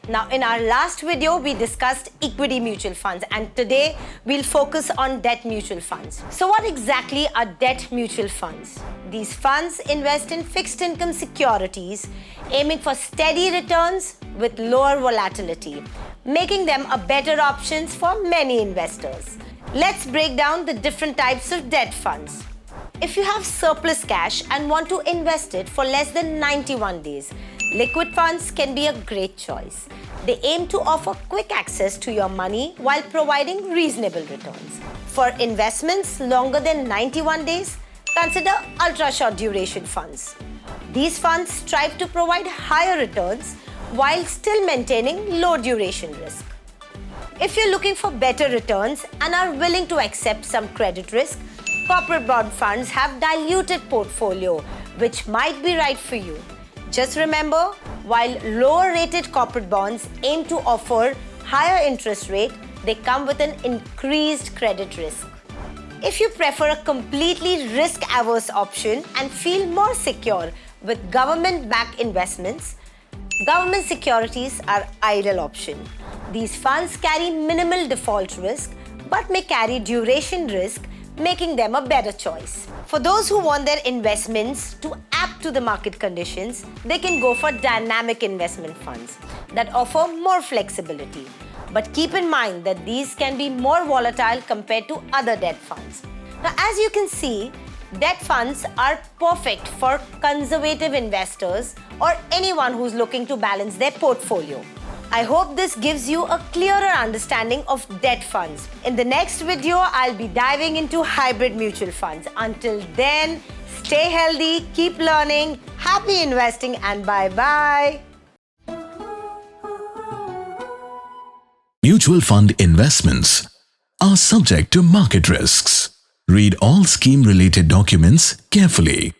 Now, in our last video, we discussed equity mutual funds, and today we'll focus on debt mutual funds. So what exactly are debt mutual funds? These funds invest in fixed income securities, aiming for steady returns with lower volatility, making them a better option for many investors. Let's break down the different types of debt funds. If you have surplus cash and want to invest it for less than 91 days, liquid funds can be a great choice. They aim to offer quick access to your money while providing reasonable returns. For investments longer than 91 days, consider ultra-short duration funds. These funds strive to provide higher returns while still maintaining low duration risk. If you're looking for better returns and are willing to accept some credit risk, corporate bond funds have diluted portfolio, which might be right for you. Just remember, while lower-rated corporate bonds aim to offer higher interest rate, they come with an increased credit risk. If you prefer a completely risk-averse option and feel more secure with government-backed investments, government securities are ideal option. These funds carry minimal default risk but may carry duration risk, making them a better choice. For those who want their investments to adapt to the market conditions, they can go for dynamic investment funds that offer more flexibility. But keep in mind that these can be more volatile compared to other debt funds. Now, as you can see, debt funds are perfect for conservative investors or anyone who's looking to balance their portfolio. I hope this gives you a clearer understanding of debt funds. In the next video, I'll be diving into hybrid mutual funds. Until then, stay healthy, keep learning, happy investing, and bye-bye. Mutual fund investments are subject to market risks. Read all scheme-related documents carefully.